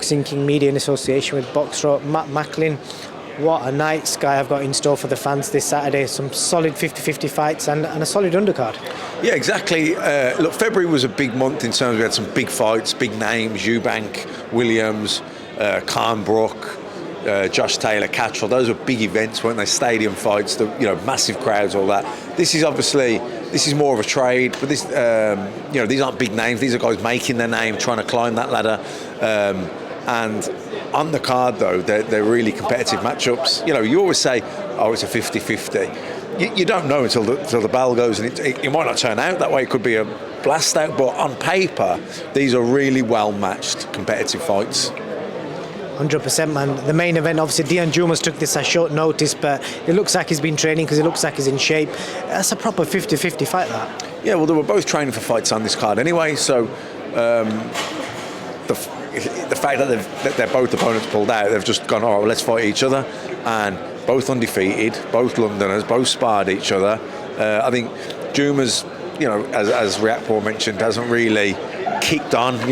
Boxing King Media in association with Boxro, Matt Macklin. What a night Sky have got in store for the fans this Saturday. Some solid 50-50 fights and a solid undercard. Yeah, exactly. Look, February was a big month in terms of we had some big fights, big names, Eubank, Williams, Khan Brook, Josh Taylor, Cattrall. Those were big events, weren't they? Stadium fights, massive crowds, all that. This is more of a trade, but this, these aren't big names. These are guys making their name, trying to climb that ladder. And on the card, though, they're really competitive matchups. You always say, oh, it's a 50-50. You don't know until the bell goes, and it might not turn out that way. It could be a blast out, but on paper, these are really well-matched competitive fights. 100%, man. The main event, obviously, Dion Jumas took this at short notice, but it looks like he's been training because it looks like he's in shape. That's a proper 50-50 fight, that. Yeah, well, they were both training for fights on this card anyway, so the fact that they're both opponents pulled out, they've just gone, all right, well, let's fight each other, and both undefeated, both Londoners, both sparred each other. I think Jumas, as Riakporhe mentioned, hasn't really kicked on. He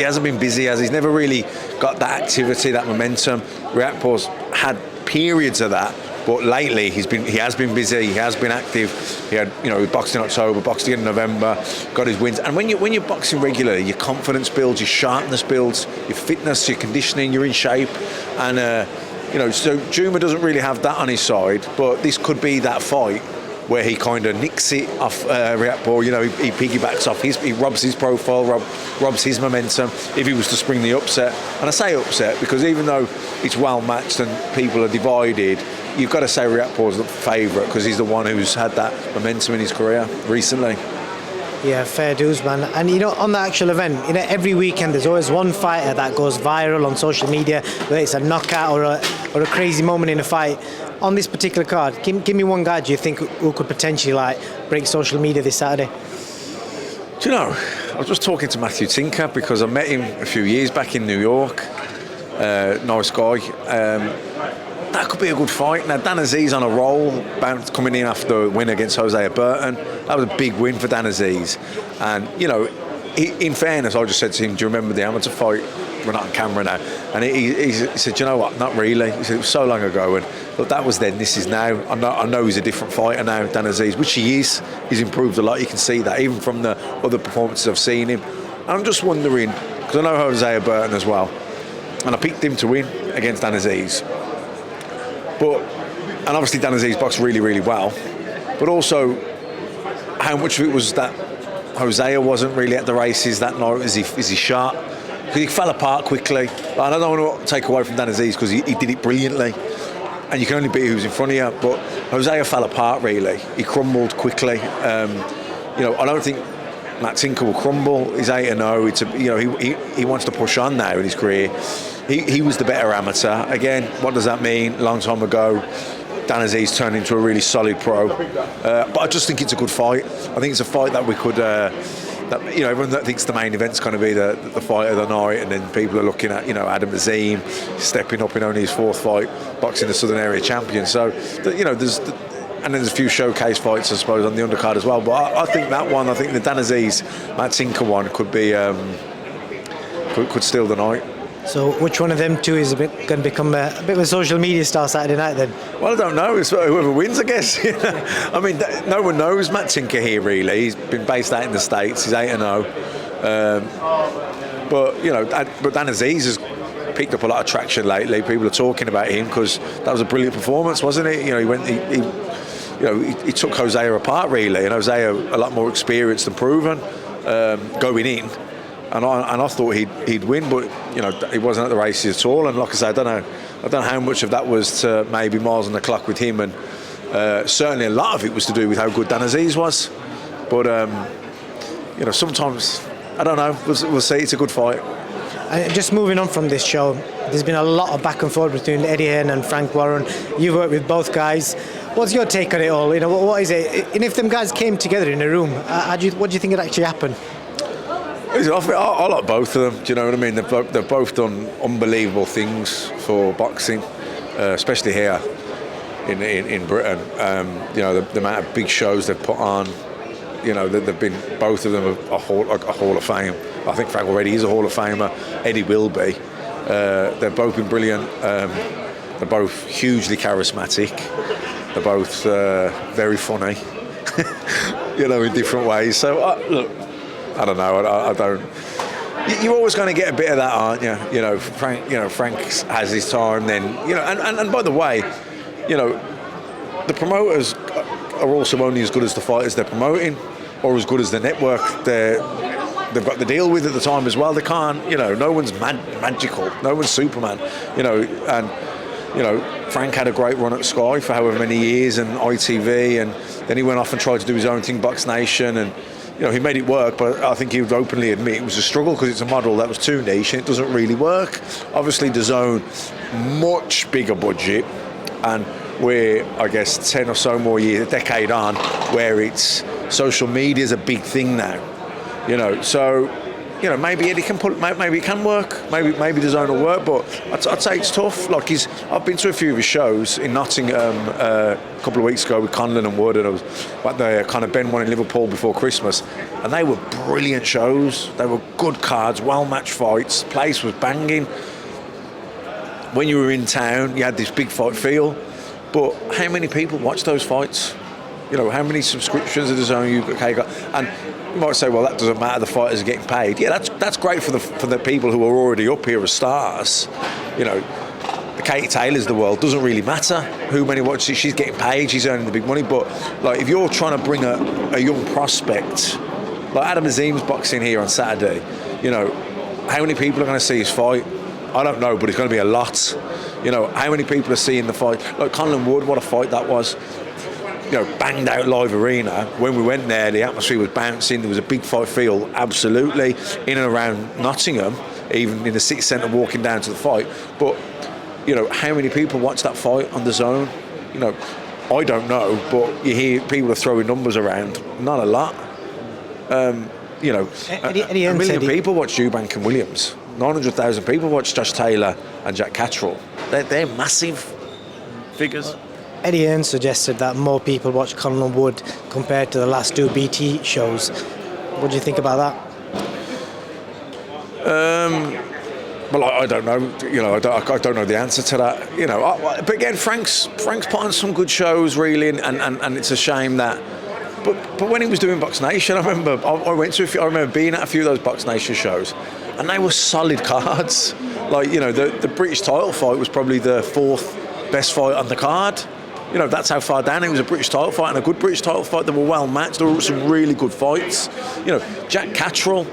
hasn't been busy, he's never really got that activity, that momentum. Riakporhe's had periods of that, but lately he has been busy, he has been active. He boxed in October, boxed again in November, got his wins. And when you're boxing regularly, your confidence builds, your sharpness builds, your fitness, your conditioning, you're in shape. And so Juma doesn't really have that on his side, but this could be that fight where he kind of nicks it off Riakporhe. He piggybacks off he robs his profile, robs his momentum if he was to spring the upset. And I say upset because even though it's well matched and people are divided, you've got to say Riakporhe's the favourite because he's the one who's had that momentum in his career recently. Yeah, fair dues, man. And on the actual event, every weekend there's always one fighter that goes viral on social media, whether it's a knockout or a crazy moment in a fight. On this particular card, give me one guy do you think who could potentially break social media this Saturday? Do you know, I was just talking to Matthew Tinker because I met him a few years back in New York. Nice guy. That could be a good fight. Now, Dan Aziz on a roll, coming in after a win against Hosea Burton. That was a big win for Dan Aziz. And, in fairness, I just said to him, do you remember the amateur fight? We're not on camera now. And he said, do you know what? Not really. He said, it was so long ago. And look, that was then, this is now. I know he's a different fighter now, Dan Aziz, which he is. He's improved a lot. You can see that, even from the other performances I've seen him. And I'm just wondering, because I know Hosea Burton as well, and I picked him to win against Dan Aziz. And obviously Dan Aziz boxed really, really well. But also, how much of it was that Hosea wasn't really at the races that night? Is he sharp? Because he fell apart quickly. And I don't want to take away from Dan Aziz because he did it brilliantly. And you can only beat who's in front of you. But Hosea fell apart, really. He crumbled quickly. I don't think Matt Tinker will crumble. He's 8-0. He wants to push on now in his career. He was the better amateur. Again, what does that mean? Long time ago, Dan Aziz turned into a really solid pro. But I just think it's a good fight. I think it's a fight that we could... everyone that thinks the main event's going to be the fight of the night, and then people are looking at, Adam Azim stepping up in only his fourth fight, boxing the Southern Area champion. So, and then there's a few showcase fights, I suppose, on the undercard as well. But I think that one, I think the Dan Aziz, Matt Tinker one could be could steal the night. So which one of them two is going to become a bit of a social media star Saturday night then? Well, I don't know. It's whoever wins, I guess. I mean, no one knows Matt Tinker here, really. He's been based out in the States. He's 8-0. But Dan Aziz has picked up a lot of traction lately. People are talking about him because that was a brilliant performance, wasn't it? He took Hosea apart, really. And Hosea a lot more experienced and proven going in. And I thought he'd win, but he wasn't at the races at all. And like I said, I don't know how much of that was to maybe miles on the clock with him, and certainly a lot of it was to do with how good Dan Aziz was. But sometimes I don't know. We'll see. It's a good fight. And just moving on from this show, there's been a lot of back and forth between Eddie Hearn and Frank Warren. You've worked with both guys. What's your take on it all? What is it? And if them guys came together in a room, what do you think would actually happen? I like both of them. Do you know what I mean? They've both done unbelievable things for boxing, especially here in Britain. The amount of big shows they've put on, You know, they've been, both of them are a Hall of Fame. I think Frank already is a Hall of Famer. Eddie will be. They've both been brilliant. They're both hugely charismatic. They're both very funny, you know, in different ways. So, look, I don't know. I don't. You're always going to get a bit of that, aren't you? You know, Frank has his time. Then, you know, and by the way, you know, the promoters are also only as good as the fighters they're promoting, or as good as the network they've got to deal with at the time as well. They can't, you know, no one's magical, no one's Superman, you know. And you know, Frank had a great run at Sky for however many years, and ITV, and then he went off and tried to do his own thing, Box Nation, and you know, he made it work, but I think he would openly admit it was a struggle because it's a model that was too niche and it doesn't really work. Obviously, DAZN, much bigger budget, and we're, I guess, 10 or so more years, a decade on, where it's social media is a big thing now. You know, so you know, maybe Eddie can maybe it can work, maybe DAZN will work, but I'd say it's tough. Like I've been to a few of his shows in Nottingham a couple of weeks ago with CONLAN and Wood, and I was at the kind of Ben one in Liverpool before Christmas, and they were brilliant shows. They were good cards, well matched fights. The place was banging. When you were in town, you had this big fight feel. But how many people watch those fights? You know, how many subscriptions of DAZN you got? And you might say, well, that doesn't matter. The fighters are getting paid. Yeah, that's great for the people who are already up here as stars. You know, the Katie Taylors of the world, doesn't really matter who many watches. She's getting paid. She's earning the big money. But like, if you're trying to bring a young prospect, like Adam Azim's boxing here on Saturday, you know, how many people are going to see his fight? I don't know, but it's going to be a lot. You know, how many people are seeing the fight? Like CONLAN Wood, what a fight that was. You know, banged out live arena. When we went there, the atmosphere was bouncing. There was a big fight feel, absolutely, in and around Nottingham, even in the city centre, walking down to the fight. But you know, how many people watch that fight on DAZN? You know, I don't know, but you hear people are throwing numbers around. Not a lot. You know, a million people watch Eubank and Williams. 900,000 people watch Josh Taylor and Jack Catterall. They're massive figures. Eddie Hearn suggested that more people watch CONLAN Wood compared to the last two BT shows. What do you think about that? Well, I don't know. You know, I don't know the answer to that. You know, but again, Frank's put on some good shows, really, and it's a shame that. But when he was doing Box Nation, I remember being at a few of those Box Nation shows, and they were solid cards. Like, you know, the British title fight was probably the fourth best fight on the card. You know, that's how far down it was. A British title fight and a good British title fight. They were well matched. There were some really good fights. You know, Jack Catterall,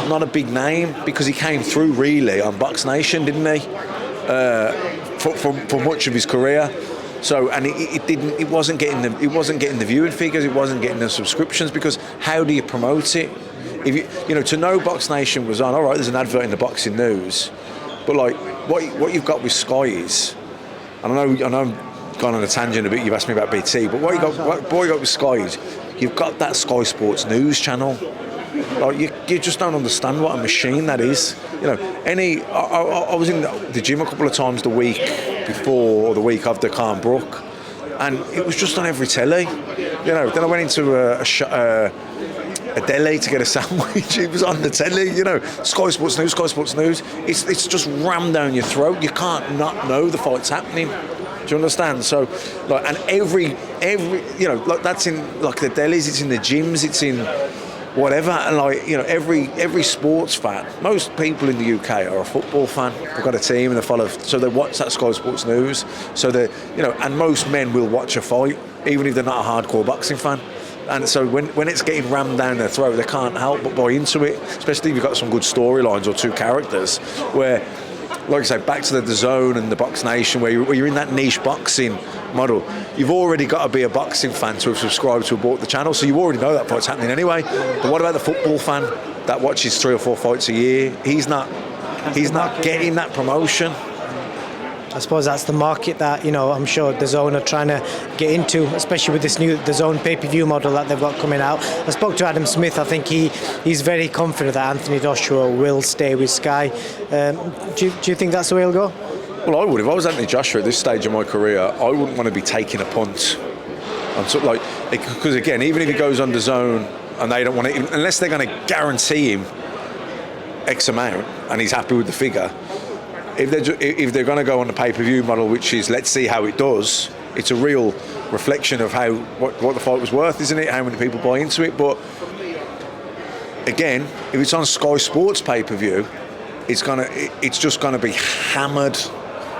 not a big name because he came through really on Box Nation, didn't he? For much of his career. So, and it wasn't getting the viewing figures. It wasn't getting the subscriptions, because how do you promote it? If you know, to know Box Nation was on, all right, there's an advert in the Boxing News, but like what you've got with Sky is, and I know I've gone on a tangent a bit. You've asked me about BT, but what you got with Sky is, you've got that Sky Sports News channel. Like you just don't understand what a machine that is. You know, I was in the gym a couple of times the week before or the week after Calm Brook, and it was just on every telly. You know, then I went into a deli to get a sandwich. It was on the telly. You know, Sky Sports News. It's just rammed down your throat. You can't not know the fight's happening. Do you understand? So, like, and every you know, like, that's in like the delis. It's in the gyms. It's in whatever, and like, you know, every sports fan, most people in the UK are a football fan. They've got a team and they follow, so they watch that Sky Sports News. So they, you know, and most men will watch a fight even if they're not a hardcore boxing fan. And so when it's getting rammed down their throat, they can't help but buy into it, especially if you've got some good storylines or two characters where, like I say, back to the DAZN and the Box Nation, where you're in that niche boxing model. You've already got to be a boxing fan to have subscribed to have bought the channel, so you already know that fight's happening anyway. But what about the football fan that watches 3 or 4 fights a year? He's not getting that promotion. I suppose that's the market that, you know, I'm sure DAZN are trying to get into, especially with this new DAZN pay-per-view model that they've got coming out. I spoke to Adam Smith. I think he's very confident that Anthony Joshua will stay with Sky. Do you think that's the way he'll go? Well, I would. If I was Anthony Joshua at this stage of my career, I wouldn't want to be taking a punt on something like, because again, even if he goes on DAZN and they don't want to, unless they're going to guarantee him X amount, and he's happy with the figure. If they're going to go on the pay-per-view model, which is let's see how it does, it's a real reflection of what the fight was worth, isn't it? How many people buy into it? But again, if it's on Sky Sports pay-per-view, it's just gonna be hammered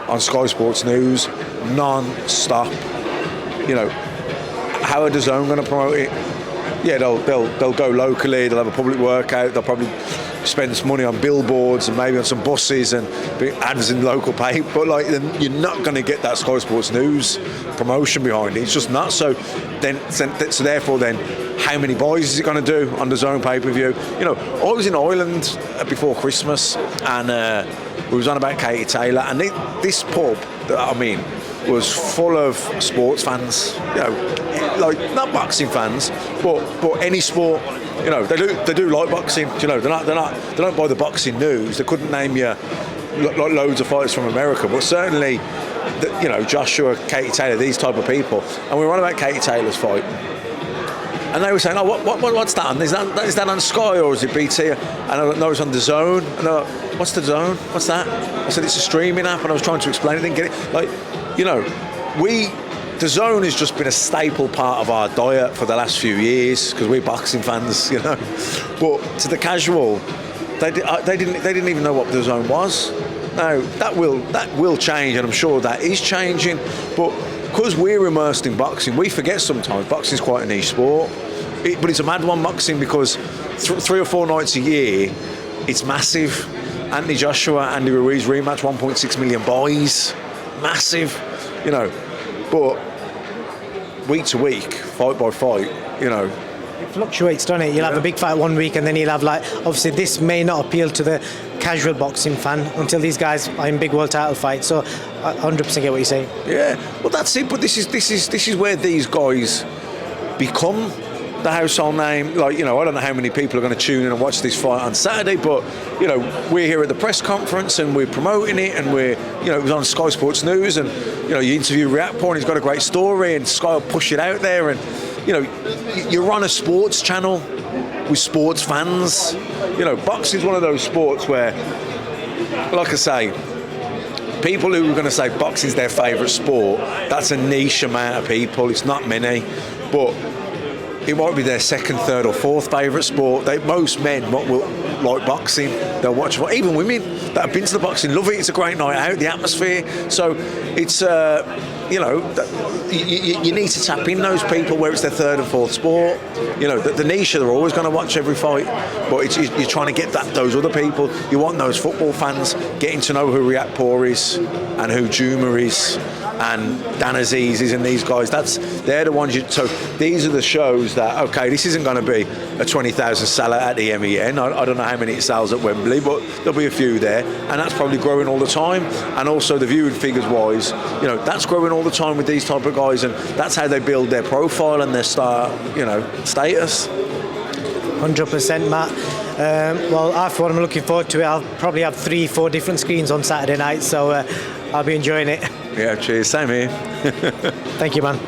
on Sky Sports News non-stop. You know, how are DAZN going to promote it? Yeah, they'll go locally. They'll have a public workout. They'll probably spend some money on billboards and maybe on some buses and ads in local paper. But like, you're not going to get that Sky Sports News promotion behind it. It's just not. So therefore, how many buys is it going to do on the DAZN pay-per-view? You know, I was in Ireland before Christmas, and we was on about Katie Taylor, and this pub that I'm in was full of sports fans. You know, like not boxing fans, but any sport. You know, they do like boxing. You know, they don't buy the boxing news. They couldn't name you like loads of fighters from America, but certainly, you know, Joshua, Katie Taylor, these type of people. And we were on about Katie Taylor's fight, and they were saying, "Oh, what's that on? Is that on Sky or is it BT?" And I went, "No, it's on DAZN." And I went, "What's the DAZN? What's that?" I said, "It's a streaming app," and I was trying to explain it, didn't get it. Like, you know, DAZN has just been a staple part of our diet for the last few years because we're boxing fans, you know. But to the casual, they didn't even know what DAZN was. Now that will change, and I'm sure that is changing. But because we're immersed in boxing, we forget sometimes boxing is quite a niche sport. But it's a mad one, boxing, because 3 or 4 nights a year, it's massive. Anthony Joshua, Andy Ruiz rematch, 1.6 million buys, massive, you know. But week to week, fight by fight, you know, it fluctuates, doesn't it? You'll have a big fight one week, and then you'll have, like, obviously this may not appeal to the casual boxing fan until these guys are in big world title fights. So I 100% get what you're saying. Yeah, well that's it. But this is where these guys become the household name. Like, you know, I don't know how many people are going to tune in and watch this fight on Saturday, but, you know, we're here at the press conference and we're promoting it, and you know, it was on Sky Sports News, and, you know, you interview Reactpoint, he's got a great story, and Sky will push it out there, and, you know, you're on a sports channel with sports fans. You know, boxing is one of those sports where, like I say, people who are going to say boxing's their favourite sport, that's a niche amount of people. It's not many, but it might be their second, third or fourth favourite sport. Most men will like boxing. They'll watch, even women that have been to the boxing love it. It's a great night out, the atmosphere. So it's, you know, you need to tap in those people where it's their third and fourth sport. You know, the niche, they're always going to watch every fight, but you're trying to get those other people. You want those football fans getting to know who Reactpoint is and who Juma is and Dan Aziz is, and these guys. They're the ones. So these are the shows that, okay, this isn't going to be a 20,000 sellout at the MEN. I don't know how many it sells at Wembley, but there'll be a few there, and that's probably growing all the time. And also the viewing figures wise, you know, that's growing all the time with these type of guys, and that's how they build their profile and their star, you know, status. 100%, Matt. Well, after what I'm looking forward to it, I'll probably have 3-4 different screens on Saturday night, so I'll be enjoying it. Yeah, cheers. Same here. Thank you, man.